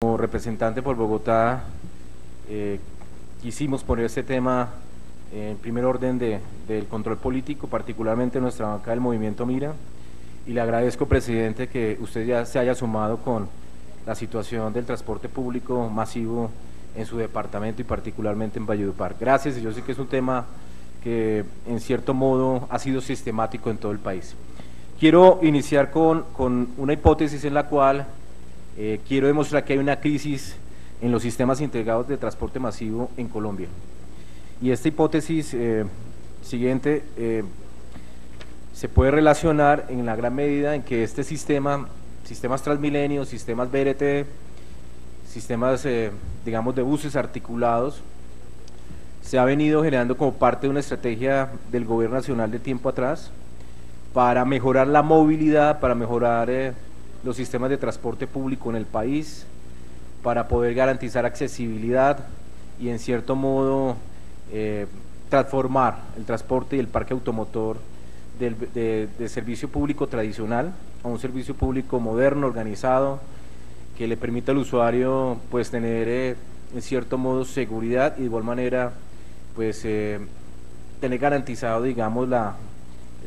Como representante por Bogotá, quisimos poner este tema en primer orden del control político, particularmente nuestra bancada del Movimiento Mira, y le agradezco, presidente, que usted ya se haya sumado con la situación del transporte público masivo en su departamento y particularmente en Valledupar. Gracias, y yo sé que es un tema que en cierto modo ha sido sistemático en todo el país. Quiero iniciar con una hipótesis en la cual quiero demostrar que hay una crisis en los sistemas integrados de transporte masivo en Colombia. Y esta hipótesis siguiente se puede relacionar en la gran medida en que este sistemas Transmilenio, sistemas BRT, sistemas digamos de buses articulados, se ha venido generando como parte de una estrategia del gobierno nacional de tiempo atrás para mejorar la movilidad, para mejorar los sistemas de transporte público en el país, para poder garantizar accesibilidad y en cierto modo transformar el transporte y el parque automotor de servicio público tradicional a un servicio público moderno, organizado, que le permita al usuario pues tener en cierto modo seguridad y de igual manera pues tener garantizado, digamos,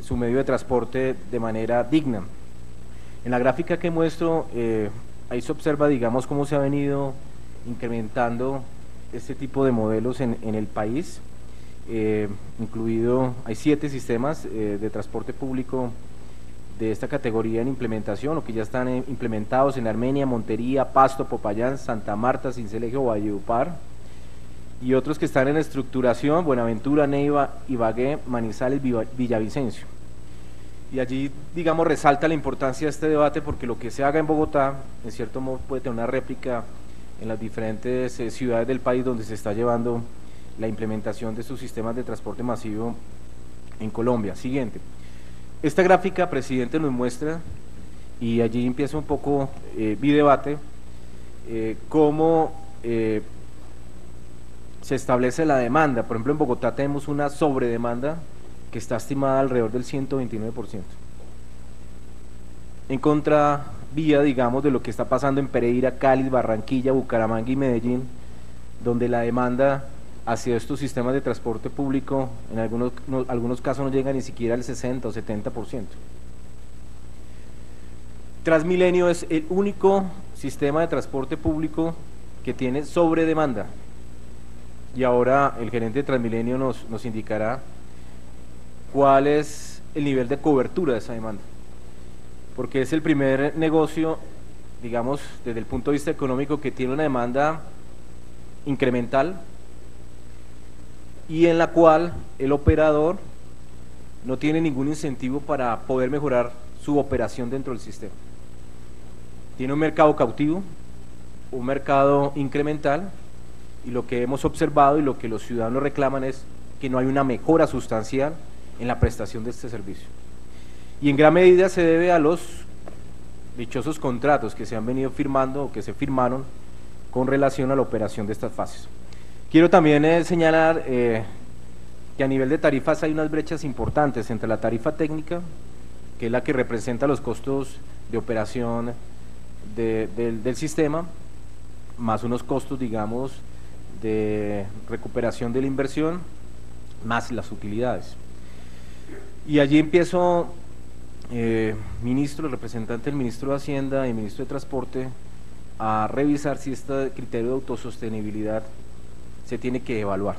su medio de transporte de manera digna. En la gráfica que muestro, ahí se observa, digamos, cómo se ha venido incrementando este tipo de modelos en el país, incluido, hay 7 sistemas de transporte público de esta categoría en implementación, o que ya están implementados en Armenia, Montería, Pasto, Popayán, Santa Marta, Sincelejo, Valledupar, y otros que están en estructuración, Buenaventura, Neiva, Ibagué, Manizales, Villavicencio. Y allí, digamos, resalta la importancia de este debate porque lo que se haga en Bogotá, en cierto modo, puede tener una réplica en las diferentes ciudades del país donde se está llevando la implementación de sus sistemas de transporte masivo en Colombia. Siguiente. Esta gráfica, presidente, nos muestra, y allí empieza un poco mi debate, cómo se establece la demanda. Por ejemplo, en Bogotá tenemos una sobredemanda que está estimada alrededor del 129%. En contravía, digamos, de lo que está pasando en Pereira, Cali, Barranquilla, Bucaramanga y Medellín, donde la demanda hacia estos sistemas de transporte público en algunos casos no llega ni siquiera al 60 o 70%. Transmilenio es el único sistema de transporte público que tiene sobredemanda, y ahora el gerente de Transmilenio nos indicará cuál es el nivel de cobertura de esa demanda, porque es el primer negocio, digamos, desde el punto de vista económico, que tiene una demanda incremental y en la cual el operador no tiene ningún incentivo para poder mejorar su operación dentro del sistema. Tiene un mercado cautivo, un mercado incremental, y lo que hemos observado y lo que los ciudadanos reclaman es que no hay una mejora sustancial en la prestación de este servicio. Y en gran medida se debe a los dichosos contratos que se han venido firmando o que se firmaron con relación a la operación de estas fases. Quiero también señalar que a nivel de tarifas hay unas brechas importantes entre la tarifa técnica, que es la que representa los costos de operación del sistema, más unos costos, digamos, de recuperación de la inversión, más las utilidades. Y allí empiezo, ministro, el representante del ministro de Hacienda y ministro de Transporte, a revisar si este criterio de autosostenibilidad se tiene que evaluar.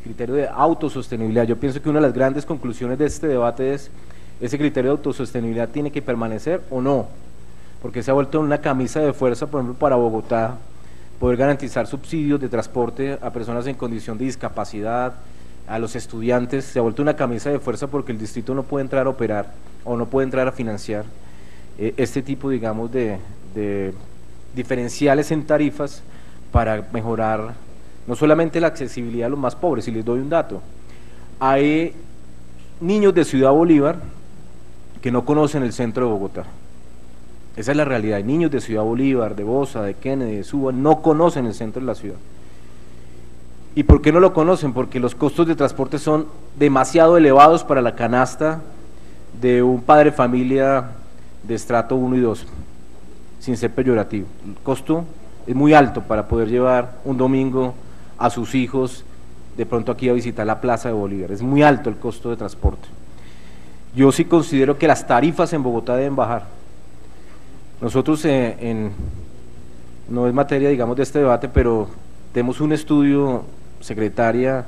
Criterio de autosostenibilidad. Yo pienso que una de las grandes conclusiones de este debate es: ¿ese criterio de autosostenibilidad tiene que permanecer o no? Porque se ha vuelto una camisa de fuerza, por ejemplo, para Bogotá, poder garantizar subsidios de transporte a personas en condición de discapacidad, a los estudiantes. Se ha vuelto una camisa de fuerza porque el distrito no puede entrar a operar o no puede entrar a financiar este tipo, digamos, de diferenciales en tarifas para mejorar no solamente la accesibilidad a los más pobres. Y les doy un dato: hay niños de Ciudad Bolívar que no conocen el centro de Bogotá. Esa es la realidad. Hay niños de Ciudad Bolívar, de Bosa, de Kennedy, de Suba, no conocen el centro de la ciudad. ¿Y por qué no lo conocen? Porque los costos de transporte son demasiado elevados para la canasta de un padre de familia de estrato 1 y 2, sin ser peyorativo. El costo es muy alto para poder llevar un domingo a sus hijos de pronto aquí a visitar la Plaza de Bolívar. Es muy alto el costo de transporte. Yo sí considero que las tarifas en Bogotá deben bajar. Nosotros no es materia, digamos, de este debate, pero tenemos un estudio, secretaria,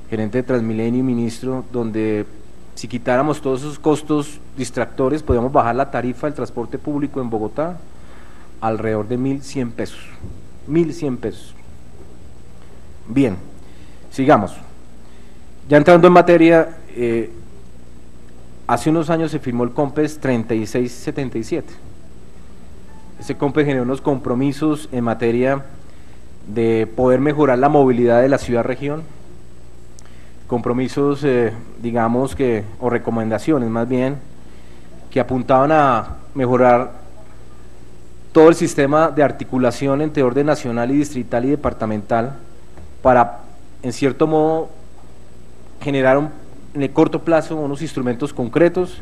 gerente de Transmilenio y ministro, donde si quitáramos todos esos costos distractores, podríamos bajar la tarifa del transporte público en Bogotá alrededor de 1.100 pesos. 1.100 pesos. Bien, sigamos. Ya entrando en materia, hace unos años se firmó el COMPES 3677. Ese COMPES generó unos compromisos en materia de poder mejorar la movilidad de la ciudad-región, compromisos, digamos que, o recomendaciones más bien, que apuntaban a mejorar todo el sistema de articulación entre orden nacional y distrital y departamental para, en cierto modo, generar en el corto plazo unos instrumentos concretos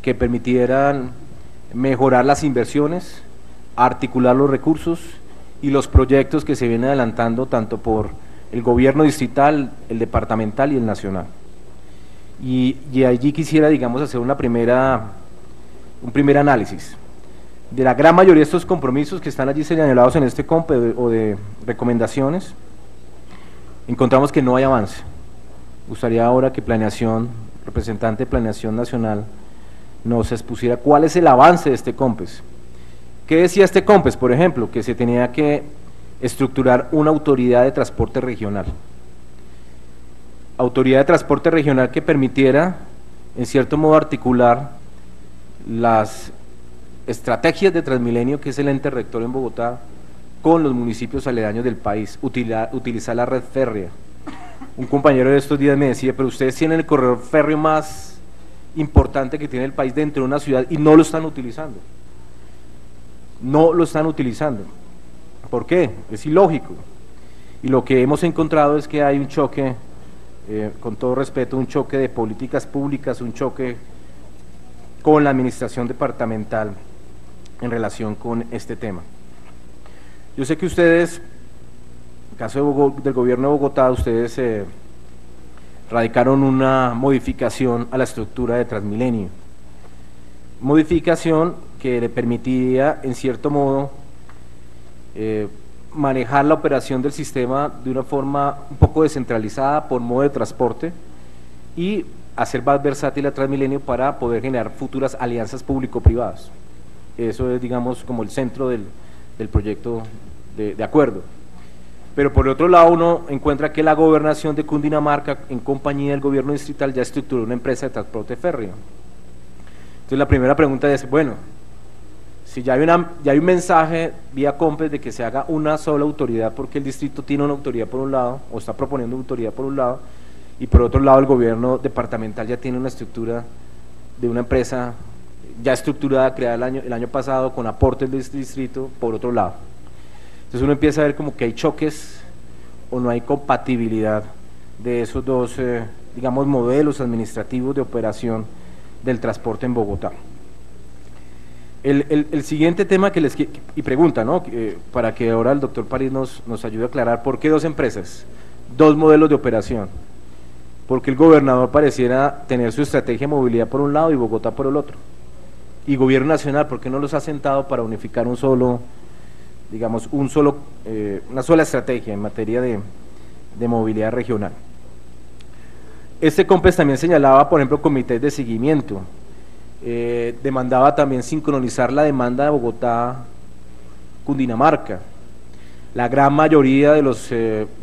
que permitieran mejorar las inversiones, articular los recursos y los proyectos que se vienen adelantando tanto por el gobierno distrital, el departamental y el nacional. Y allí quisiera, digamos, hacer un primer análisis. De la gran mayoría de estos compromisos que están allí señalados en este COMPE o de recomendaciones, encontramos que no hay avance. Gustaría ahora que Planeación, representante de Planeación Nacional, nos expusiera cuál es el avance de este COMPES. ¿Qué decía este COMPES, por ejemplo? Que se tenía que estructurar una autoridad de transporte regional. Autoridad de transporte regional que permitiera, en cierto modo, articular las estrategias de Transmilenio, que es el ente rector en Bogotá, con los municipios aledaños del país, utilizar la red férrea. Un compañero de estos días me decía, pero ustedes tienen el corredor férreo más importante que tiene el país dentro de una ciudad y no lo están utilizando. No lo están utilizando. ¿Por qué? Es ilógico. Y lo que hemos encontrado es que hay un choque, con todo respeto, un choque de políticas públicas, un choque con la administración departamental en relación con este tema. Yo sé que ustedes, en el caso del gobierno de Bogotá, ustedes radicaron una modificación a la estructura de Transmilenio. Modificación que le permitiría, en cierto modo, manejar la operación del sistema de una forma un poco descentralizada por modo de transporte y hacer más versátil a Transmilenio para poder generar futuras alianzas público-privadas. Eso es, digamos, como el centro del proyecto de acuerdo. Pero por otro lado uno encuentra que la gobernación de Cundinamarca, en compañía del gobierno distrital, ya estructuró una empresa de transporte férreo. Entonces la primera pregunta es, bueno, si ya hay un mensaje vía COMPES de que se haga una sola autoridad, porque el distrito tiene una autoridad por un lado, o está proponiendo una autoridad por un lado, y por otro lado el gobierno departamental ya tiene una estructura de una empresa ya estructurada, creada el año pasado, con aportes del distrito, por otro lado. Entonces uno empieza a ver como que hay choques o no hay compatibilidad de esos dos, digamos, modelos administrativos de operación del transporte en Bogotá. El siguiente tema que y pregunta, ¿no? Para que ahora el doctor París nos ayude a aclarar, ¿por qué dos empresas? Dos modelos de operación. Porque el gobernador pareciera tener su estrategia de movilidad por un lado y Bogotá por el otro. Y gobierno nacional, ¿por qué no los ha sentado para unificar un solo, digamos, una sola estrategia en materia de movilidad regional? Este COMPES también señalaba, por ejemplo, comités de seguimiento, demandaba también sincronizar la demanda de Bogotá-Cundinamarca. La gran mayoría de los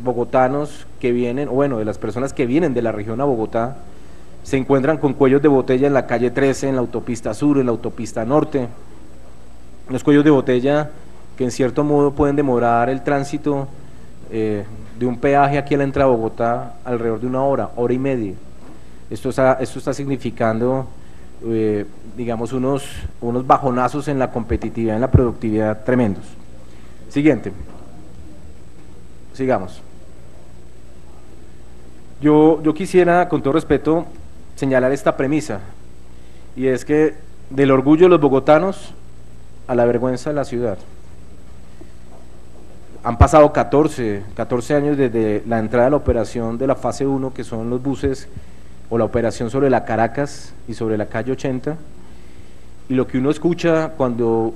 bogotanos que vienen, o bueno, de las personas que vienen de la región a Bogotá, se encuentran con cuellos de botella en la calle 13, en la autopista sur, en la autopista norte. Los cuellos de botella que en cierto modo pueden demorar el tránsito de un peaje aquí a la entrada a Bogotá alrededor de una hora, hora y media. Esto está significando, digamos, unos bajonazos en la competitividad, en la productividad tremendos. Siguiente. Sigamos. Yo quisiera, con todo respeto, señalar esta premisa, y es que del orgullo de los bogotanos a la vergüenza de la ciudad. Han pasado 14 años desde la entrada de la operación de la fase 1, que son los buses, o la operación sobre la Caracas y sobre la calle 80, y lo que uno escucha cuando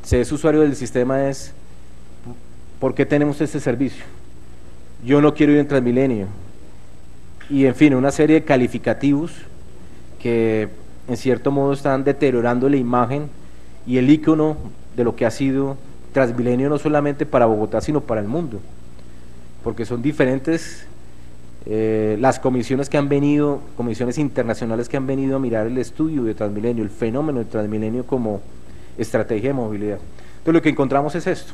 se es usuario del sistema es: ¿por qué tenemos este servicio? Yo no quiero ir en Transmilenio. Y en fin, una serie de calificativos que en cierto modo están deteriorando la imagen y el ícono de lo que ha sido Transmilenio, no solamente para Bogotá, sino para el mundo, porque son diferentes las comisiones que han venido, comisiones internacionales que han venido a mirar el estudio de Transmilenio, el fenómeno de Transmilenio como estrategia de movilidad. Entonces lo que encontramos es esto: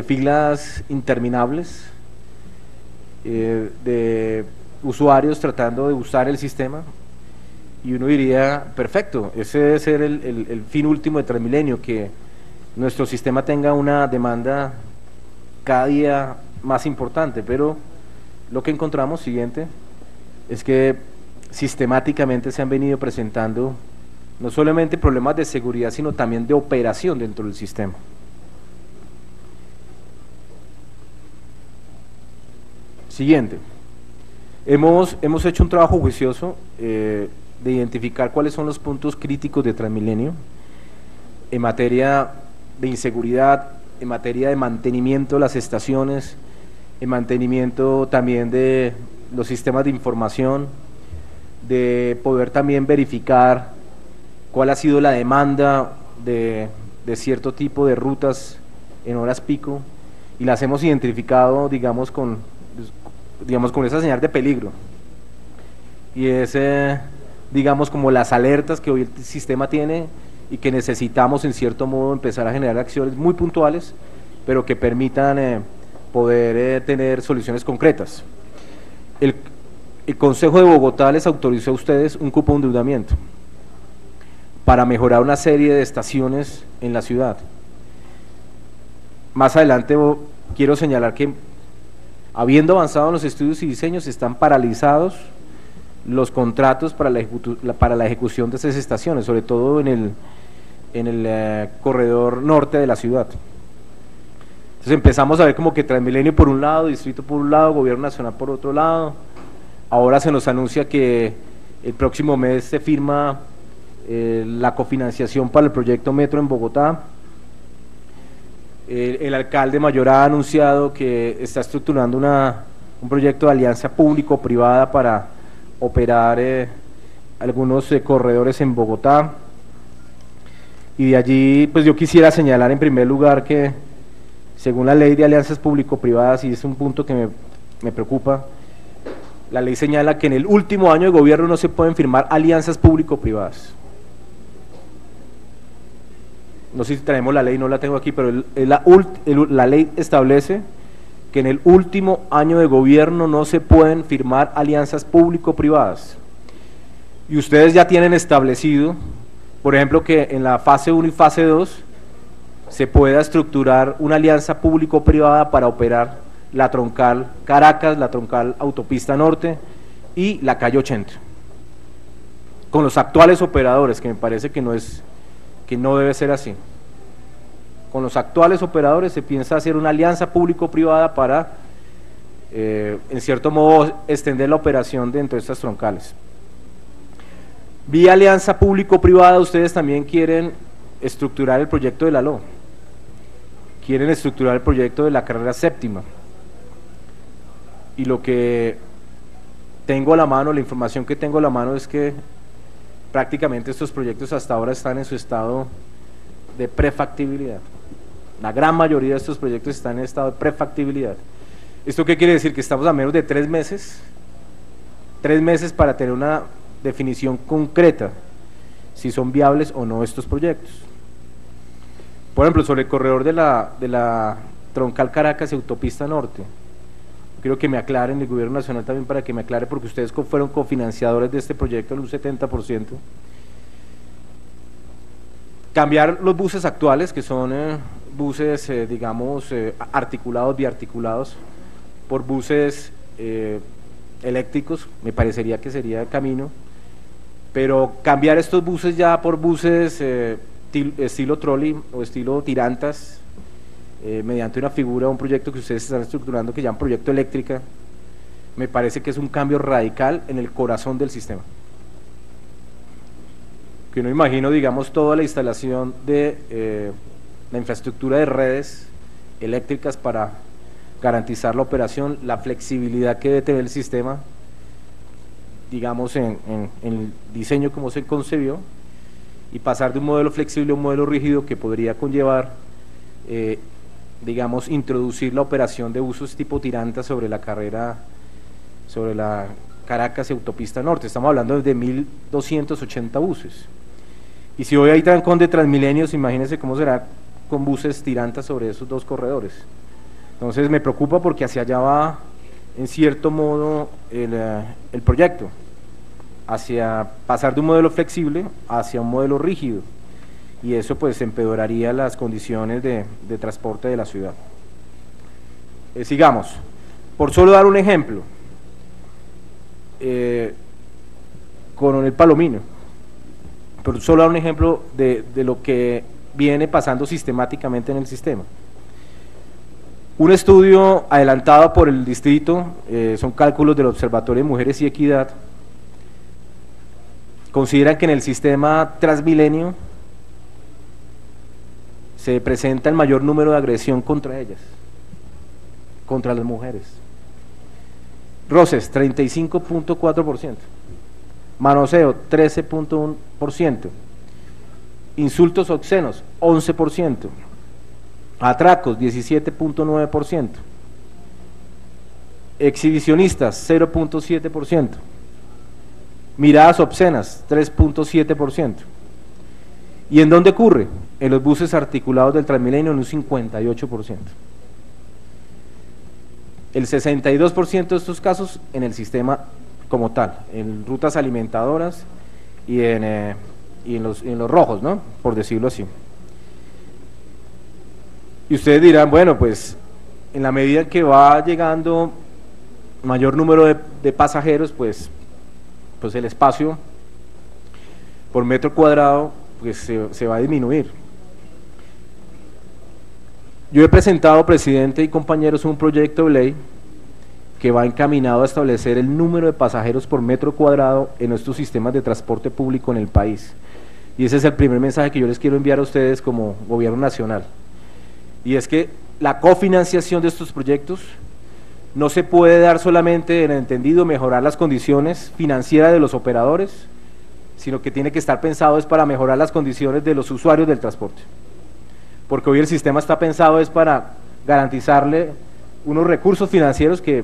filas interminables de usuarios tratando de usar el sistema, y uno diría, perfecto, ese debe ser el fin último de Transmilenio, que nuestro sistema tenga una demanda cada día más importante, pero lo que encontramos, siguiente, es que sistemáticamente se han venido presentando no solamente problemas de seguridad, sino también de operación dentro del sistema. Siguiente, hemos hecho un trabajo juicioso de identificar cuáles son los puntos críticos de Transmilenio en materia de inseguridad, en materia de mantenimiento de las estaciones, en mantenimiento también de los sistemas de información, de poder también verificar cuál ha sido la demanda de cierto tipo de rutas en horas pico, y las hemos identificado, digamos, con esa señal de peligro, y es, digamos, como las alertas que hoy el sistema tiene y que necesitamos en cierto modo empezar a generar acciones muy puntuales, pero que permitan poder tener soluciones concretas. El Consejo de Bogotá les autorizó a ustedes un cupo de endeudamiento para mejorar una serie de estaciones en la ciudad. Más adelante quiero señalar que, habiendo avanzado en los estudios y diseños, están paralizados los contratos para la ejecución de esas estaciones, sobre todo en el corredor norte de la ciudad. Entonces empezamos a ver como que Transmilenio por un lado, Distrito por un lado, Gobierno Nacional por otro lado. Ahora se nos anuncia que el próximo mes se firma la cofinanciación para el proyecto Metro en Bogotá. El alcalde Mayor ha anunciado que está estructurando un proyecto de alianza público-privada para operar algunos corredores en Bogotá. Y de allí, pues yo quisiera señalar en primer lugar que, según la ley de alianzas público-privadas, y es un punto que me preocupa, la ley señala que en el último año de gobierno no se pueden firmar alianzas público-privadas. No sé si tenemos la ley, no la tengo aquí, pero la ley establece que en el último año de gobierno no se pueden firmar alianzas público-privadas. Y ustedes ya tienen establecido, por ejemplo, que en la fase 1 y fase 2 se pueda estructurar una alianza público-privada para operar la troncal Caracas, la troncal Autopista Norte y la calle 80, con los actuales operadores, que me parece que no debe ser así. Con los actuales operadores se piensa hacer una alianza público-privada para, en cierto modo, extender la operación dentro de estas troncales. Vía alianza público-privada, ustedes también quieren estructurar el proyecto de la LO, quieren estructurar el proyecto de la carrera séptima, y lo que tengo a la mano, la información que tengo a la mano es que prácticamente estos proyectos hasta ahora están en su estado de prefactibilidad. La gran mayoría de estos proyectos están en estado de prefactibilidad. ¿Esto qué quiere decir? Que estamos a menos de 3 meses para tener una definición concreta si son viables o no estos proyectos. Por ejemplo, sobre el corredor de la troncal Caracas y Autopista Norte, quiero que me aclaren, el Gobierno Nacional también, para que me aclare, porque ustedes fueron cofinanciadores de este proyecto en un 70%. Cambiar los buses actuales, que son buses, digamos, articulados, biarticulados, por buses eléctricos, me parecería que sería el camino, pero cambiar estos buses ya por buses estilo trolley o estilo tirantas, mediante una figura, un proyecto que ustedes están estructurando que llaman proyecto eléctrica, me parece que es un cambio radical en el corazón del sistema. Que no imagino, digamos, toda la instalación de la infraestructura de redes eléctricas para garantizar la operación, la flexibilidad que debe tener el sistema, digamos, en el diseño como se concebió, y pasar de un modelo flexible a un modelo rígido que podría conllevar, digamos, introducir la operación de buses tipo tiranta sobre la carrera, sobre la Caracas y Autopista Norte. Estamos hablando de 1.280 buses. Y si hoy hay trancón de Transmilenios, imagínense cómo será con buses tirantas sobre esos dos corredores. Entonces me preocupa porque hacia allá va, en cierto modo, el proyecto, hacia pasar de un modelo flexible hacia un modelo rígido, y eso pues empeoraría las condiciones de transporte de la ciudad. Sigamos, por solo dar un ejemplo, Coronel Palomino, por solo dar un ejemplo de lo que viene pasando sistemáticamente en el sistema. Un estudio adelantado por el distrito, son cálculos del Observatorio de Mujeres y Equidad, consideran que en el sistema Transmilenio se presenta el mayor número de agresión contra ellas, contra las mujeres. Roces, 35.4%, manoseo, 13.1%, insultos obscenos, 11%, atracos, 17.9%, exhibicionistas, 0.7%, miradas obscenas, 3.7%. ¿Y en dónde ocurre? En los buses articulados del Transmilenio, en un 58%. El 62% de estos casos en el sistema como tal, en rutas alimentadoras y en los rojos, ¿no?, por decirlo así. Y ustedes dirán, bueno, pues en la medida que va llegando mayor número de pasajeros, pues el espacio por metro cuadrado pues se va a disminuir. Yo he presentado, presidente y compañeros, un proyecto de ley que va encaminado a establecer el número de pasajeros por metro cuadrado en nuestros sistemas de transporte público en el país. Y ese es el primer mensaje que yo les quiero enviar a ustedes como gobierno nacional. Y es que la cofinanciación de estos proyectos no se puede dar solamente en el entendido mejorar las condiciones financieras de los operadores, sino que tiene que estar pensado es para mejorar las condiciones de los usuarios del transporte. Porque hoy el sistema está pensado es para garantizarle unos recursos financieros que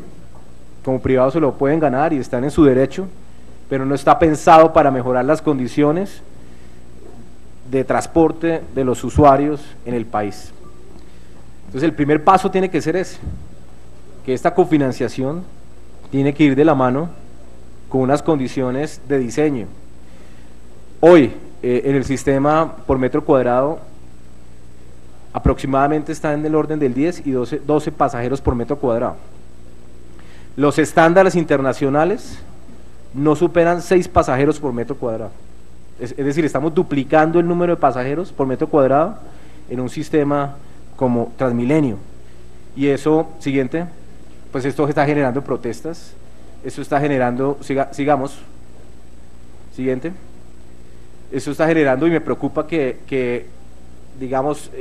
como privados se lo pueden ganar y están en su derecho, pero no está pensado para mejorar las condiciones de transporte de los usuarios en el país. Entonces el primer paso tiene que ser ese, que esta cofinanciación tiene que ir de la mano con unas condiciones de diseño. Hoy en el sistema por metro cuadrado aproximadamente está en el orden del 10 y 12 pasajeros por metro cuadrado. Los estándares internacionales no superan 6 pasajeros por metro cuadrado. Es decir, estamos duplicando el número de pasajeros por metro cuadrado en un sistema como Transmilenio. Y eso, siguiente, pues esto está generando protestas, esto está generando, sigamos, siguiente, eso está generando y me preocupa que digamos,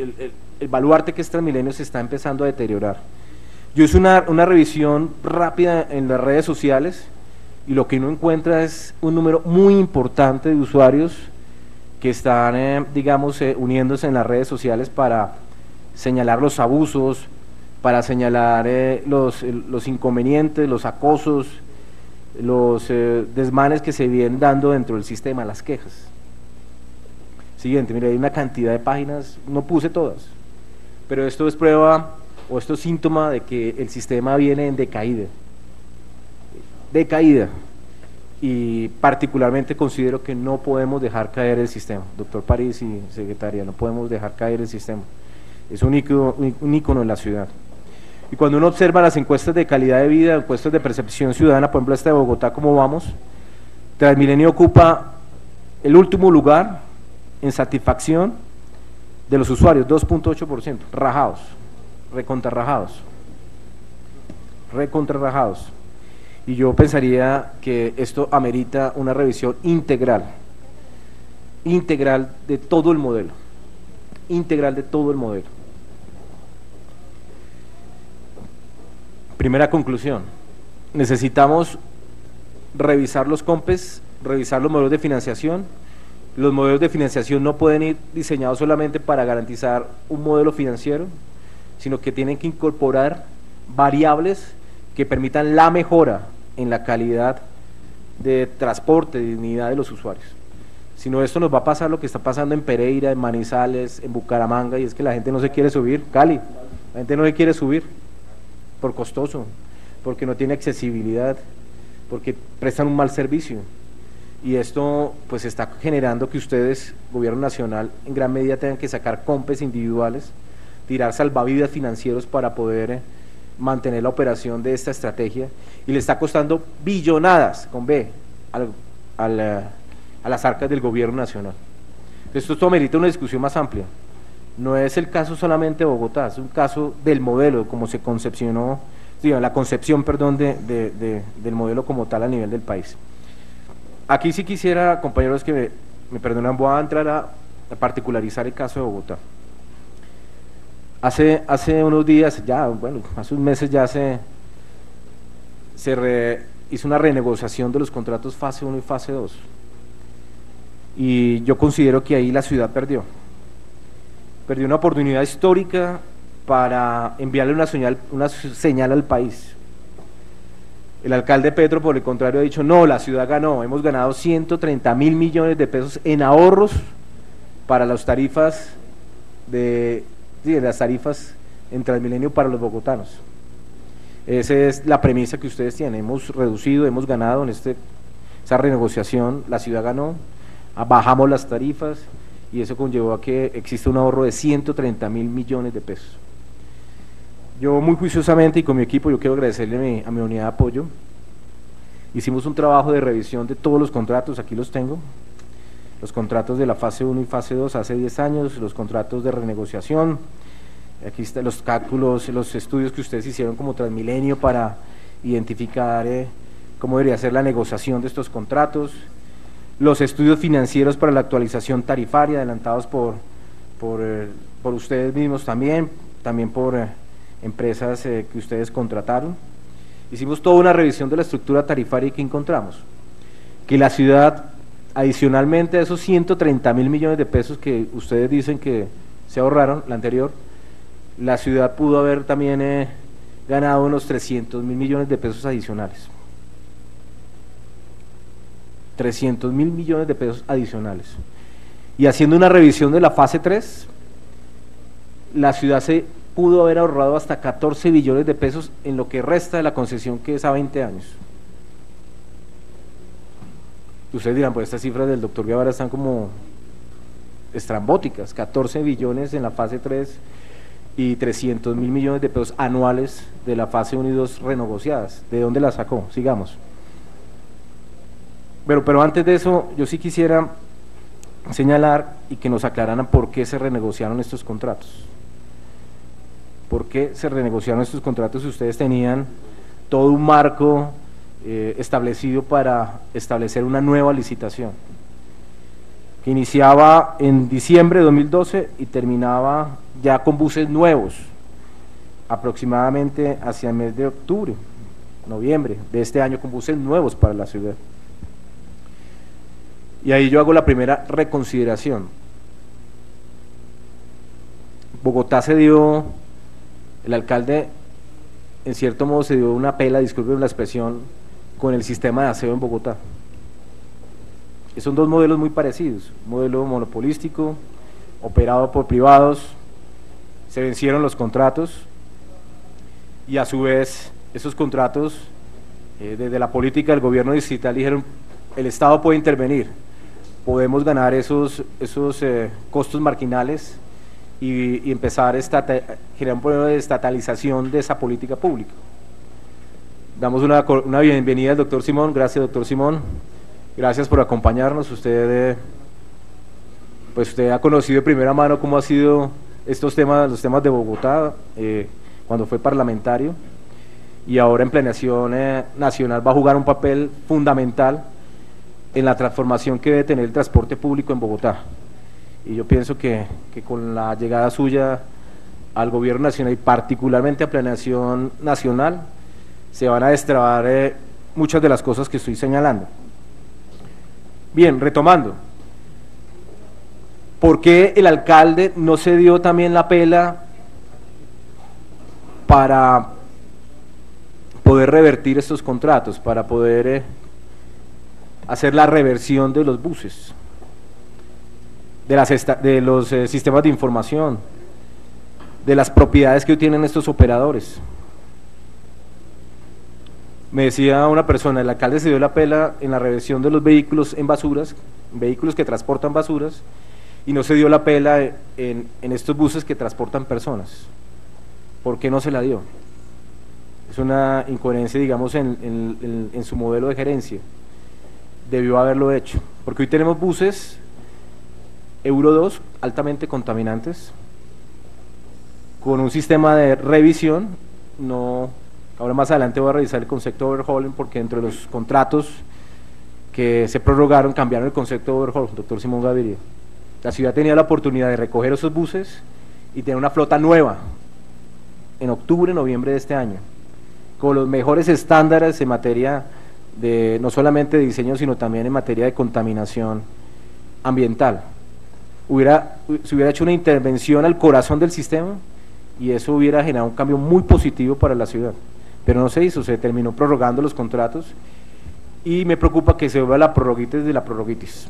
el baluarte que es Transmilenio se está empezando a deteriorar. Yo hice una revisión rápida en las redes sociales y lo que uno encuentra es un número muy importante de usuarios que están, digamos, uniéndose en las redes sociales para señalar los abusos, para señalar los inconvenientes, los acosos, los desmanes que se vienen dando dentro del sistema, las quejas. Siguiente, mire, hay una cantidad de páginas, no puse todas, pero esto es prueba o esto es síntoma de que el sistema viene en decaída, y particularmente considero que no podemos dejar caer el sistema. Doctor París y secretaria, no podemos dejar caer el sistema, es un ícono en la ciudad. Y cuando uno observa las encuestas de calidad de vida, encuestas de percepción ciudadana, por ejemplo esta de Bogotá, ¿cómo vamos? Transmilenio ocupa el último lugar en satisfacción de los usuarios, 2.8%, rajados. recontrarrajados, recontrarrajados. Y yo pensaría que esto amerita una revisión integral de todo el modelo, integral de todo el modelo. Primera conclusión, necesitamos revisar los COMPES, revisar los modelos de financiación. Los modelos de financiación no pueden ir diseñados solamente para garantizar un modelo financiero, sino que tienen que incorporar variables que permitan la mejora en la calidad de transporte, de dignidad de los usuarios. Si no, esto nos va a pasar lo que está pasando en Pereira, en Manizales, en Bucaramanga, y es que la gente no se quiere subir, Cali, la gente no se quiere subir por costoso, porque no tiene accesibilidad, porque prestan un mal servicio. Y esto pues está generando que ustedes, gobierno nacional, en gran medida tengan que sacar COMPES individuales, tirar salvavidas financieros para poder mantener la operación de esta estrategia, y le está costando billonadas, con B, a las arcas del gobierno nacional. Esto merita una discusión más amplia. No es el caso solamente de Bogotá, es un caso del modelo, como se concepcionó, digamos, la concepción, perdón, del modelo como tal a nivel del país. Aquí sí quisiera, compañeros, que me perdonan, voy a entrar a particularizar el caso de Bogotá. Hace unos días, ya, bueno, hace unos meses ya hizo una renegociación de los contratos fase 1 y fase 2. Y yo considero que ahí la ciudad perdió una oportunidad histórica para enviarle una señal al país. El alcalde Petro, por el contrario, ha dicho, no, la ciudad ganó, hemos ganado 130.000 millones de pesos en ahorros para las tarifas las tarifas en Transmilenio para los bogotanos. Esa es la premisa que ustedes tienen, hemos reducido, hemos ganado en esa renegociación, la ciudad ganó, bajamos las tarifas y eso conllevó a que exista un ahorro de 130.000 millones de pesos. Yo muy juiciosamente y con mi equipo, yo quiero agradecerle a mi unidad de apoyo, hicimos un trabajo de revisión de todos los contratos, aquí los tengo, los contratos de la fase 1 y fase 2 hace 10 años, los contratos de renegociación, aquí están los cálculos, los estudios que ustedes hicieron como Transmilenio para identificar cómo debería ser la negociación de estos contratos, los estudios financieros para la actualización tarifaria adelantados por ustedes mismos también por empresas que ustedes contrataron. Hicimos toda una revisión de la estructura tarifaria y ¿qué encontramos? Que la ciudad, adicionalmente a esos 130.000 millones de pesos que ustedes dicen que se ahorraron, la anterior, la ciudad pudo haber también ganado unos 300.000 millones de pesos adicionales. 300.000 millones de pesos adicionales. Y haciendo una revisión de la fase 3, la ciudad se pudo haber ahorrado hasta 14 billones de pesos en lo que resta de la concesión, que es a 20 años. Ustedes dirán, pues estas cifras del doctor Guevara están como estrambóticas, 14 billones en la fase 3 y 300.000 millones de pesos anuales de la fase 1 y 2 renegociadas. ¿De dónde la sacó? Sigamos. Pero antes de eso, yo sí quisiera señalar y que nos aclararan por qué se renegociaron estos contratos. ¿Por qué se renegociaron estos contratos si ustedes tenían todo un marco establecido para establecer una nueva licitación? Que iniciaba en diciembre de 2012 y terminaba ya con buses nuevos, aproximadamente hacia el mes de octubre, noviembre de este año, con buses nuevos para la ciudad. Y ahí yo hago la primera reconsideración. Bogotá se dio, el alcalde en cierto modo se dio una pela, disculpen la expresión, con el sistema de aseo en Bogotá. Son dos modelos muy parecidos, un modelo monopolístico, operado por privados, se vencieron los contratos y a su vez esos contratos, desde la política del gobierno distrital dijeron, el Estado puede intervenir, podemos ganar esos costos marginales y empezar a generar un problema de estatalización de esa política pública. Damos una bienvenida al doctor Simón. Gracias, doctor Simón, gracias por acompañarnos. Usted ha conocido de primera mano cómo ha sido estos temas, los temas de Bogotá, cuando fue parlamentario, y ahora en planeación nacional va a jugar un papel fundamental en la transformación que debe tener el transporte público en Bogotá. Y yo pienso que con la llegada suya al gobierno nacional y particularmente a planeación nacional, se van a destrabar muchas de las cosas que estoy señalando. Bien, retomando, ¿por qué el alcalde no se dio también la pela para poder revertir estos contratos, para poder hacer la reversión de los buses, de los sistemas de información, de las propiedades que hoy tienen estos operadores? Me decía una persona, el alcalde se dio la pela en la reversión de los vehículos en basuras, vehículos que transportan basuras, y no se dio la pela en estos buses que transportan personas. ¿Por qué no se la dio? Es una incoherencia, digamos, en su modelo de gerencia. Debió haberlo hecho, porque hoy tenemos buses Euro 2 altamente contaminantes, con un sistema de revisión. Ahora más adelante voy a revisar el concepto de overhauling, porque entre los contratos que se prorrogaron cambiaron el concepto de overhaul, doctor Simón Gaviria. La ciudad tenía la oportunidad de recoger esos buses y tener una flota nueva en octubre, noviembre de este año, con los mejores estándares en materia de, no solamente de diseño, sino también en materia de contaminación ambiental. Se hubiera hecho una intervención al corazón del sistema y eso hubiera generado un cambio muy positivo para la ciudad, pero no se hizo, se terminó prorrogando los contratos y me preocupa que se vuelva la prorroguitis de la prorroguitis.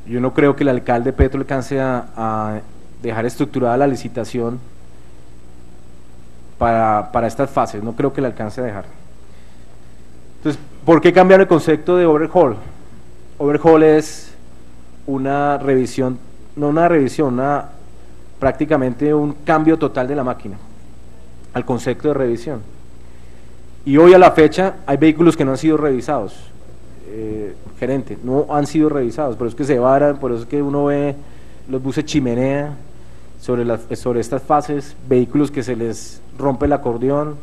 Yo no creo que el alcalde Petro alcance a dejar estructurada la licitación para estas fases, no creo que le alcance a dejar. Entonces, ¿por qué cambiar el concepto de overhaul? Overhaul es una revisión, no una revisión, prácticamente un cambio total de la máquina al concepto de revisión. Y hoy a la fecha hay vehículos que no han sido revisados, gerente, no han sido revisados, por eso es que se varan, por eso es que uno ve los buses chimenea sobre estas fases, vehículos que se les rompe el acordeón,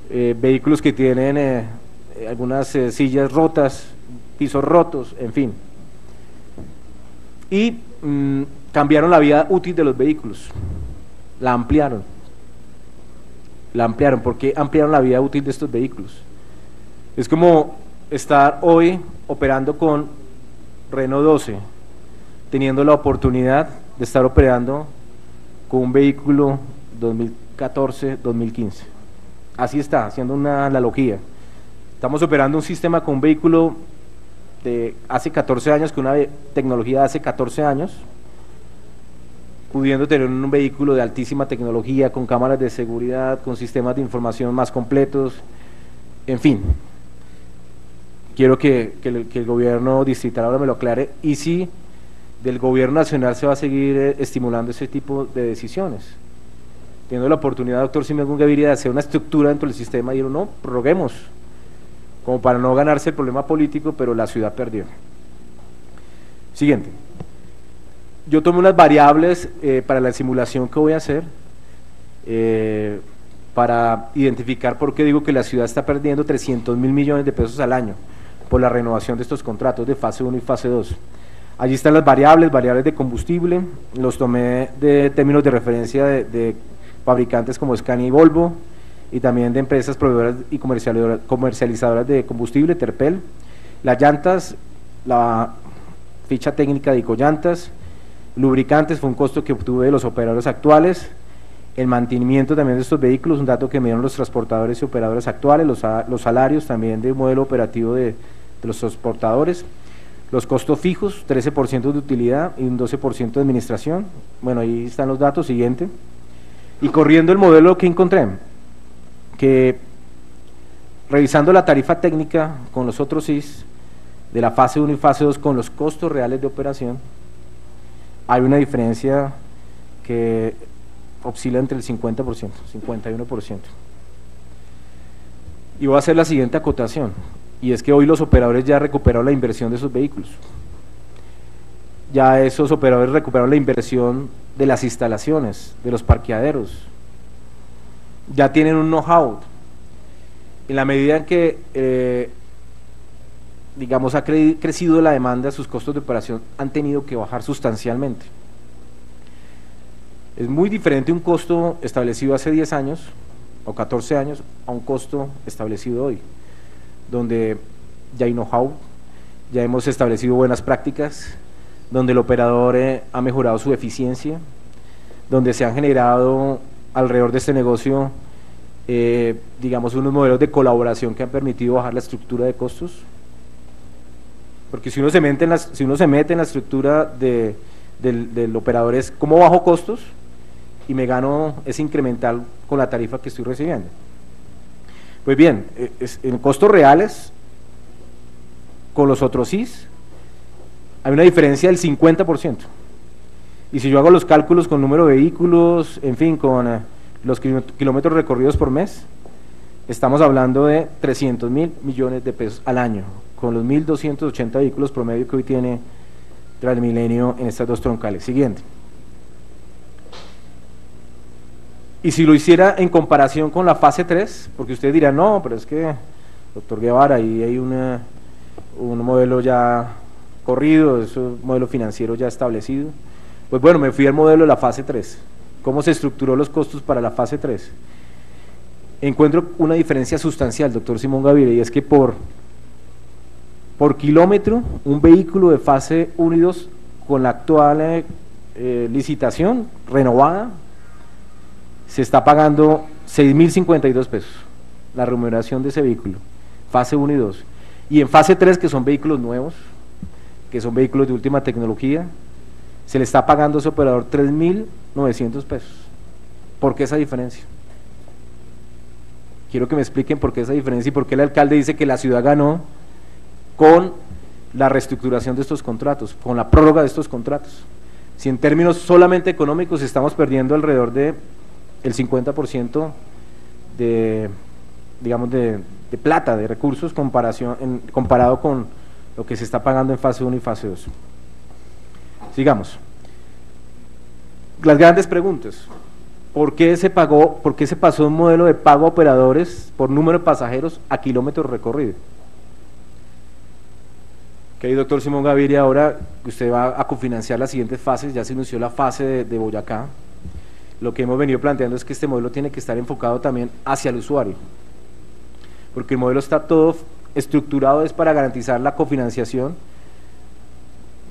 vehículos que tienen algunas sillas rotas, pisos rotos, en fin. Y cambiaron la vida útil de los vehículos, la ampliaron. ¿Por qué ampliaron la vida útil de estos vehículos? Es como estar hoy operando con Renault 12, teniendo la oportunidad de estar operando con un vehículo 2014-2015. Así está, haciendo una analogía. Estamos operando un sistema con un vehículo de hace 14 años, con una tecnología de hace 14 años, pudiendo tener un vehículo de altísima tecnología, con cámaras de seguridad, con sistemas de información más completos, en fin. Quiero que el gobierno distrital ahora me lo aclare, y si del gobierno nacional se va a seguir estimulando ese tipo de decisiones. Teniendo la oportunidad, doctor Simón Gaviria, de hacer una estructura dentro del sistema y no, prorroguemos, como para no ganarse el problema político, pero la ciudad perdió. Siguiente. Yo tomé unas variables para la simulación que voy a hacer, para identificar por qué digo que la ciudad está perdiendo 300.000 millones de pesos al año por la renovación de estos contratos de fase 1 y fase 2. Allí están las variables de combustible, los tomé de términos de referencia de fabricantes como Scania y Volvo, y también de empresas proveedoras y comercializadoras de combustible, Terpel. Las llantas, la ficha técnica de Icollantas, lubricantes fue un costo que obtuve de los operadores actuales, el mantenimiento también de estos vehículos, un dato que me dieron los transportadores y operadores actuales, los salarios también del modelo operativo de los transportadores, los costos fijos, 13% de utilidad y un 12% de administración. Bueno, ahí están los datos, siguiente. Y corriendo el modelo que encontré, que revisando la tarifa técnica con los otros SIS de la fase 1 y fase 2 con los costos reales de operación, hay una diferencia que oscila entre el 50%, 51%. Y voy a hacer la siguiente acotación, y es que hoy los operadores ya recuperaron la inversión de esos vehículos. ya esos operadores recuperaron la inversión de las instalaciones, de los parqueaderos, ya tienen un know-how. En la medida en que, digamos, ha crecido la demanda, sus costos de operación han tenido que bajar sustancialmente. Es muy diferente un costo establecido hace 10 años o 14 años a un costo establecido hoy, donde ya hay know-how, ya hemos establecido buenas prácticas, donde el operador ha mejorado su eficiencia, donde se han generado alrededor de este negocio, digamos, unos modelos de colaboración que han permitido bajar la estructura de costos. Porque si uno se mete en la estructura del operador, es cómo bajo costos y me gano ese incremental con la tarifa que estoy recibiendo. Pues bien, en costos reales, con los otros SIS, hay una diferencia del 50%. Y si yo hago los cálculos con número de vehículos, en fin, con los kilómetros recorridos por mes, estamos hablando de 300.000 millones de pesos al año, con los 1.280 vehículos promedio que hoy tiene Transmilenio en estas dos troncales. Siguiente. Y si lo hiciera en comparación con la fase 3, porque ustedes dirán, no, pero es que, doctor Guevara, ahí hay un modelo ya corrido, es un modelo financiero ya establecido. Pues bueno, me fui al modelo de la fase 3. ¿Cómo se estructuró los costos para la fase 3? Encuentro una diferencia sustancial, doctor Simón Gaviria, y es que por kilómetro, un vehículo de fase 1 y 2, con la actual licitación renovada, se está pagando 6.052 pesos, la remuneración de ese vehículo, fase 1 y 2. Y en fase 3, que son vehículos nuevos, que son vehículos de última tecnología, se le está pagando a ese operador 3.900 pesos. ¿Por qué esa diferencia? Quiero que me expliquen por qué esa diferencia y por qué el alcalde dice que la ciudad ganó con la reestructuración de estos contratos, con la prórroga de estos contratos. Si en términos solamente económicos estamos perdiendo alrededor de el 50% de, digamos, de plata, de recursos, comparado con lo que se está pagando en fase 1 y fase 2. Sigamos. Las grandes preguntas. ¿Por qué se pasó de un modelo de pago a operadores por número de pasajeros a kilómetros recorridos? Ok, doctor Simón Gaviria, ahora que usted va a cofinanciar las siguientes fases, ya se inició la fase de Boyacá. Lo que hemos venido planteando es que este modelo tiene que estar enfocado también hacia el usuario, porque el modelo está todo estructurado es para garantizar la cofinanciación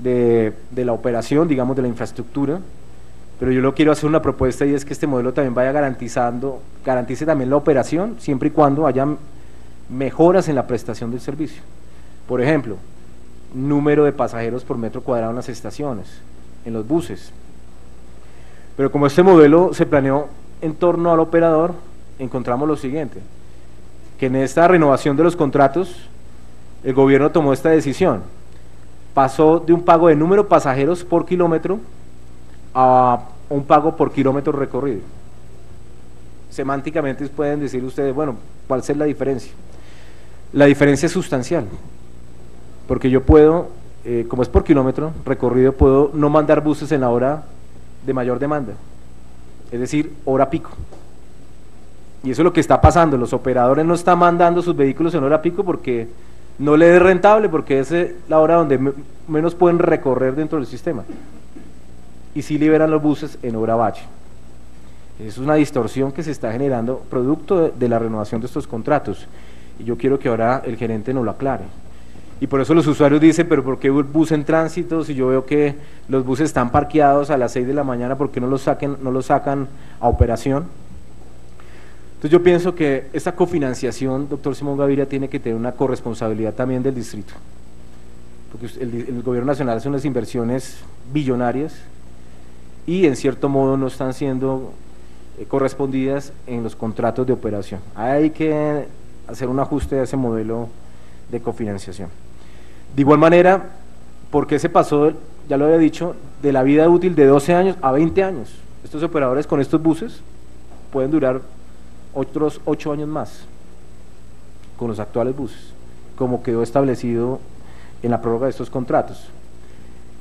de la operación, digamos, de la infraestructura, pero yo lo quiero hacer una propuesta, y es que este modelo también garantice también la operación, siempre y cuando haya mejoras en la prestación del servicio. Por ejemplo, número de pasajeros por metro cuadrado en las estaciones, en los buses. Pero como este modelo se planeó en torno al operador, encontramos lo siguiente, que en esta renovación de los contratos, el gobierno tomó esta decisión, pasó de un pago de número de pasajeros por kilómetro a un pago por kilómetro recorrido. Semánticamente pueden decir ustedes, bueno, ¿cuál es la diferencia? La diferencia es sustancial, porque yo puedo, como es por kilómetro recorrido, puedo no mandar buses en la hora de mayor demanda, es decir, hora pico. Y eso es lo que está pasando, los operadores no están mandando sus vehículos en hora pico porque no les es rentable, porque es la hora donde menos pueden recorrer dentro del sistema. Y sí liberan los buses en hora bache. Es una distorsión que se está generando producto de la renovación de estos contratos. Y yo quiero que ahora el gerente nos lo aclare. Y por eso los usuarios dicen, pero ¿por qué el bus en tránsito? Si yo veo que los buses están parqueados a las 6 de la mañana, ¿por qué no los sacan a operación? Entonces yo pienso que esta cofinanciación, doctor Simón Gaviria, tiene que tener una corresponsabilidad también del distrito, porque el gobierno nacional hace unas inversiones billonarias y en cierto modo no están siendo correspondidas en los contratos de operación. Hay que hacer un ajuste a ese modelo de cofinanciación. De igual manera, ¿por qué se pasó, ya lo había dicho, de la vida útil de 12 años a 20 años? Estos operadores con estos buses pueden durar otros 8 años más con los actuales buses, como quedó establecido en la prórroga de estos contratos.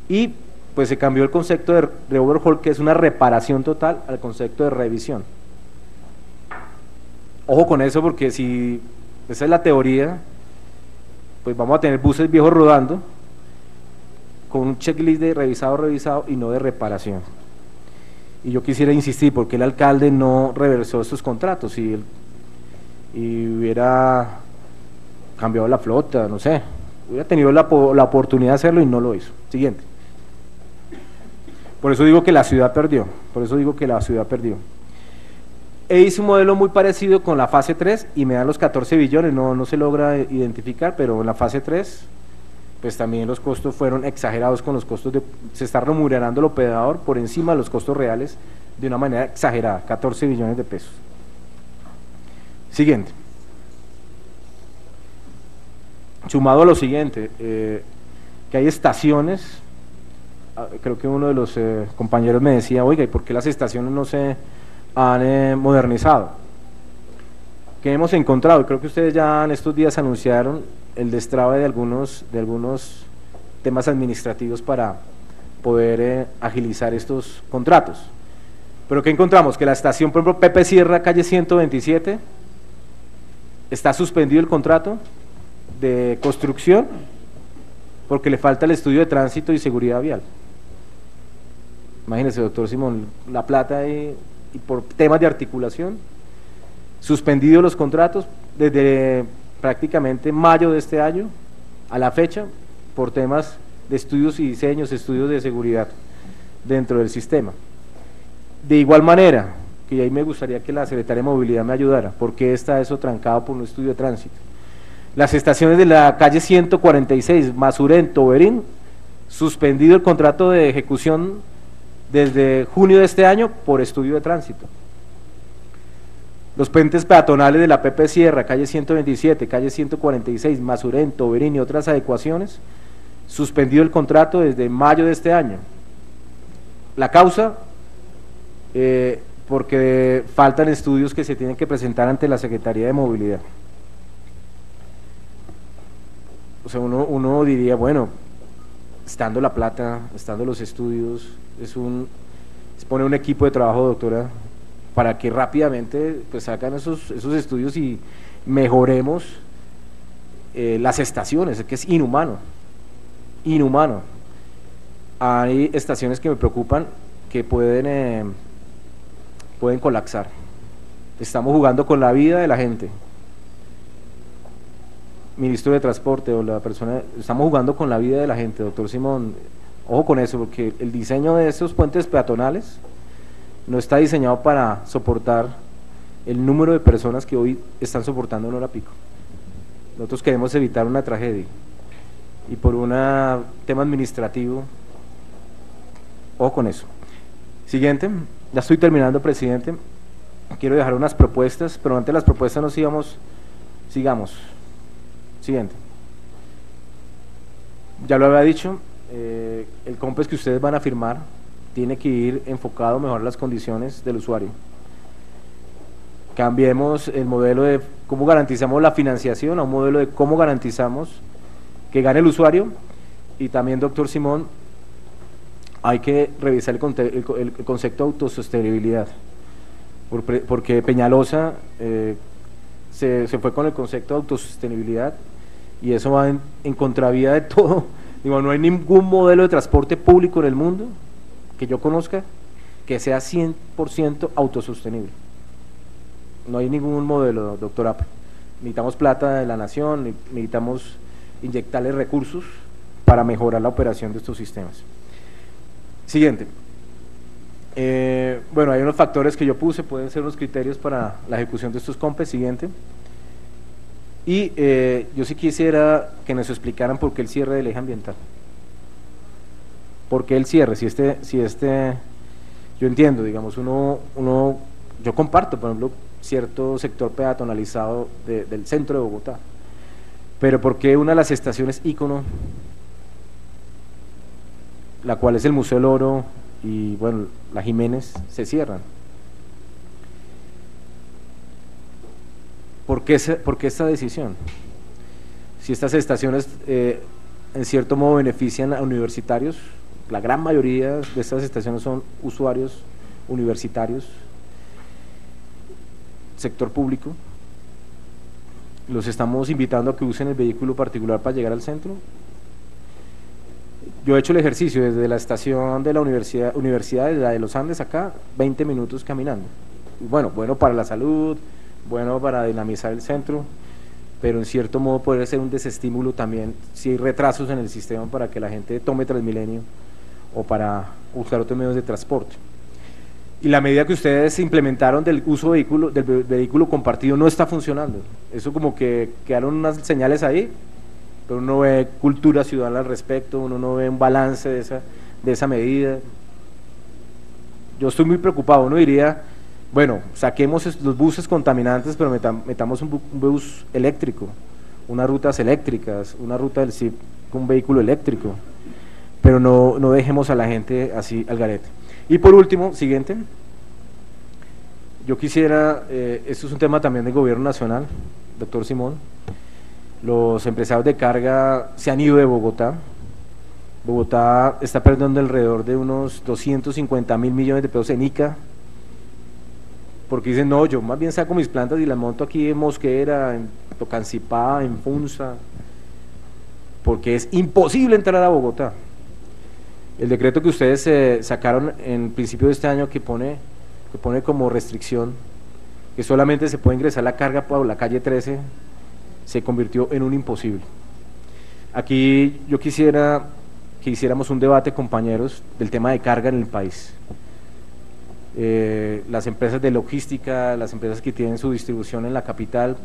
Y pues se cambió el concepto de overhaul, que es una reparación total, al concepto de revisión. Ojo con eso, porque si esa es la teoría, pues vamos a tener buses viejos rodando con un checklist de revisado y no de reparación. Y yo quisiera insistir, porque el alcalde no reversó estos contratos y hubiera cambiado la flota, no sé, hubiera tenido la oportunidad de hacerlo y no lo hizo. Siguiente. Por eso digo que la ciudad perdió, E hice un modelo muy parecido con la fase 3 y me dan los 14 billones, no se logra identificar, pero en la fase 3 pues también los costos fueron exagerados con los costos se está remunerando el operador por encima de los costos reales de una manera exagerada, 14 billones de pesos. Siguiente. Sumado a lo siguiente, que hay estaciones, creo que uno de los compañeros me decía, oiga, ¿y por qué las estaciones no se han modernizado? ¿Qué hemos encontrado? Creo que ustedes ya en estos días anunciaron el destrave de algunos temas administrativos para poder agilizar estos contratos. Pero ¿qué encontramos? Que la estación, por ejemplo, Pepe Sierra, calle 127, está suspendido el contrato de construcción porque le falta el estudio de tránsito y seguridad vial. Imagínese, doctor Simón, la plata y por temas de articulación, suspendido los contratos desde prácticamente mayo de este año a la fecha por temas de estudios y diseños, estudios de seguridad dentro del sistema. De igual manera, que ahí me gustaría que la Secretaría de Movilidad me ayudara, ¿por qué está eso trancado por un estudio de tránsito? Las estaciones de la calle 146, Masurén, Toberín, suspendido el contrato de ejecución desde junio de este año por estudio de tránsito. Los puentes peatonales de la Pepe Sierra, calle 127, calle 146, Masurén, Toberín y otras adecuaciones, suspendido el contrato desde mayo de este año. La causa, porque faltan estudios que se tienen que presentar ante la Secretaría de Movilidad. O sea, uno diría, bueno, estando la plata, estando los estudios, se pone un equipo de trabajo, doctora, para que rápidamente pues hagan esos estudios y mejoremos las estaciones, es que es inhumano. Hay estaciones que me preocupan que pueden colapsar. Estamos jugando con la vida de la gente. Ministro de Transporte o la persona, estamos jugando con la vida de la gente, doctor Simón, ojo con eso, porque el diseño de esos puentes peatonales no está diseñado para soportar el número de personas que hoy están soportando en hora pico. Nosotros queremos evitar una tragedia y por un tema administrativo, ojo con eso. Siguiente, ya estoy terminando, presidente, quiero dejar unas propuestas, pero antes de las propuestas nos sigamos. Siguiente. Ya lo había dicho, el COMPES que ustedes van a firmar tiene que ir enfocado a mejorar las condiciones del usuario. Cambiemos el modelo de cómo garantizamos la financiación a un modelo de cómo garantizamos que gane el usuario. Y también, doctor Simón, hay que revisar el concepto de autosostenibilidad, porque Peñalosa se fue con el concepto de autosostenibilidad y eso va en contravía de todo. Digo, no hay ningún modelo de transporte público en el mundo que yo conozca que sea 100% autosostenible. No hay ningún modelo, doctor Apple. Necesitamos plata de la nación, necesitamos inyectarle recursos para mejorar la operación de estos sistemas. Siguiente. Bueno, hay unos factores que yo puse, pueden ser unos criterios para la ejecución de estos COMPES. Siguiente. Y yo sí quisiera que nos explicaran por qué el cierre del eje ambiental. ¿Por qué el cierre? Si yo entiendo, digamos, yo comparto, por ejemplo, cierto sector peatonalizado del centro de Bogotá, pero ¿por qué una de las estaciones ícono, la cual es el Museo del Oro y, bueno, la Jiménez, se cierran? ¿Por qué esta decisión? Si estas estaciones en cierto modo benefician a universitarios, la gran mayoría de estas estaciones son usuarios universitarios, sector público. Los estamos invitando a que usen el vehículo particular para llegar al centro. Yo he hecho el ejercicio desde la estación de la universidad de la de los Andes acá, 20 minutos caminando. Bueno para la salud, bueno para dinamizar el centro, pero en cierto modo puede ser un desestímulo también si hay retrasos en el sistema para que la gente tome Transmilenio o para buscar otros medios de transporte. Y la medida que ustedes implementaron del uso del vehículo compartido no está funcionando. Eso como que quedaron unas señales ahí, pero uno ve cultura ciudadana al respecto, uno no ve un balance de esa medida. Yo estoy muy preocupado, uno diría, bueno, saquemos los buses contaminantes, pero metamos un bus eléctrico, unas rutas eléctricas, una ruta del CIP con un vehículo eléctrico, pero no dejemos a la gente así al garete. Y por último, siguiente, yo quisiera, esto es un tema también del gobierno nacional, doctor Simón, los empresarios de carga se han ido de Bogotá. Bogotá está perdiendo alrededor de unos 250.000 millones de pesos en ICA, porque dicen, no, yo más bien saco mis plantas y las monto aquí en Mosquera, en Tocancipá, en Funza, porque es imposible entrar a Bogotá. El decreto que ustedes sacaron en principio de este año que pone como restricción que solamente se puede ingresar la carga por la calle 13 se convirtió en un imposible. Aquí yo quisiera que hiciéramos un debate, compañeros, del tema de carga en el país. Las empresas de logística, las empresas que tienen su distribución en la capital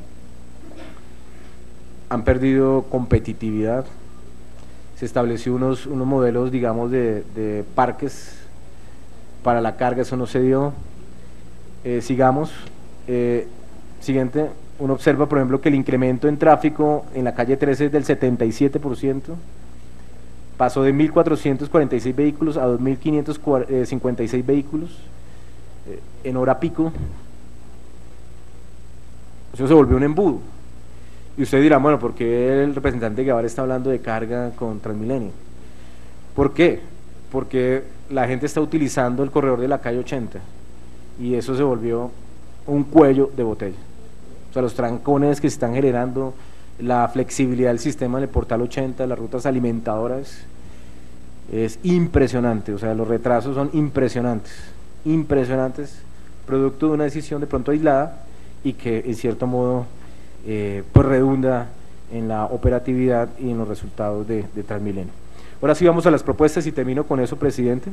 han perdido competitividad. Se estableció unos modelos, digamos, de parques para la carga, eso no se dio. Sigamos. Siguiente, uno observa, por ejemplo, que el incremento en tráfico en la calle 13 es del 77%, pasó de 1.446 vehículos a 2.556 vehículos en hora pico. Eso se volvió un embudo. Y usted dirá, bueno, ¿por qué el representante Guevara está hablando de carga con Transmilenio? ¿Por qué? Porque la gente está utilizando el corredor de la calle 80 y eso se volvió un cuello de botella. O sea, los trancones que se están generando, la flexibilidad del sistema del portal 80, las rutas alimentadoras, es impresionante. O sea, los retrasos son impresionantes, producto de una decisión de pronto aislada y que en cierto modo pues redunda en la operatividad y en los resultados de Transmilenio. Ahora sí vamos a las propuestas y termino con eso, presidente.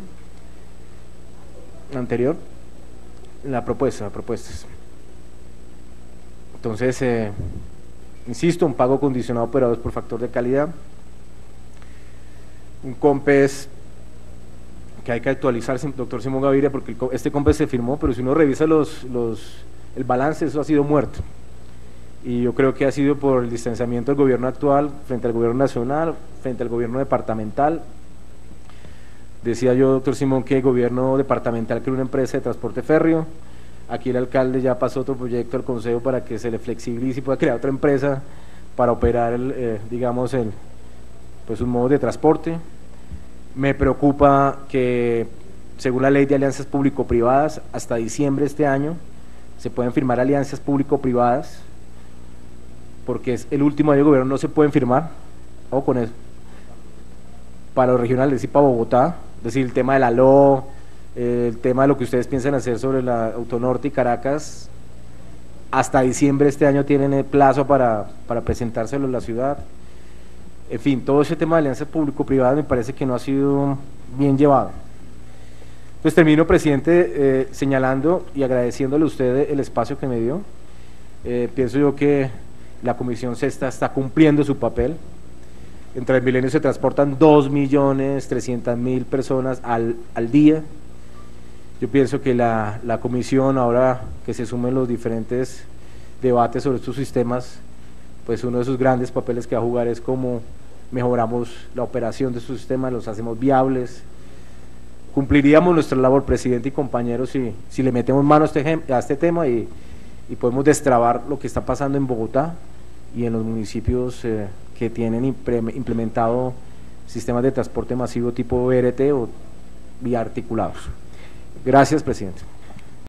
Anterior, propuestas. Entonces, insisto, un pago condicionado a operadores por factor de calidad, un COMPES que hay que actualizar, doctor Simón Gaviria, porque este COMPES se firmó, pero si uno revisa el balance, eso ha sido muerto. Y yo creo que ha sido por el distanciamiento del gobierno actual frente al gobierno nacional, frente al gobierno departamental. Decía yo, doctor Simón, que el gobierno departamental creó una empresa de transporte férreo. Aquí el alcalde ya pasó otro proyecto al consejo para que se le flexibilice y pueda crear otra empresa para operar, digamos, pues un modo de transporte. Me preocupa que, según la ley de alianzas público-privadas, hasta diciembre de este año se pueden firmar alianzas público-privadas, porque es el último año de gobierno, no se pueden firmar, o con eso, para los regionales y para Bogotá, es decir, el tema de la LO, el tema de lo que ustedes piensan hacer sobre la Autonorte y Caracas, hasta diciembre de este año tienen el plazo para presentárselo en la ciudad. En fin, todo ese tema de alianzas público-privadas me parece que no ha sido bien llevado. Pues termino, presidente, señalando y agradeciéndole a usted el espacio que me dio. Pienso yo que la Comisión Sexta está cumpliendo su papel. En Transmilenio se transportan 2.300.000 personas al día. Yo pienso que la Comisión, ahora que se sumen los diferentes debates sobre estos sistemas, pues uno de sus grandes papeles que va a jugar es cómo mejoramos la operación de estos sistemas, los hacemos viables. Cumpliríamos nuestra labor, presidente y compañeros, si le metemos mano a este tema y podemos destrabar lo que está pasando en Bogotá y en los municipios que tienen implementado sistemas de transporte masivo tipo BRT o biarticulados. Gracias, presidente.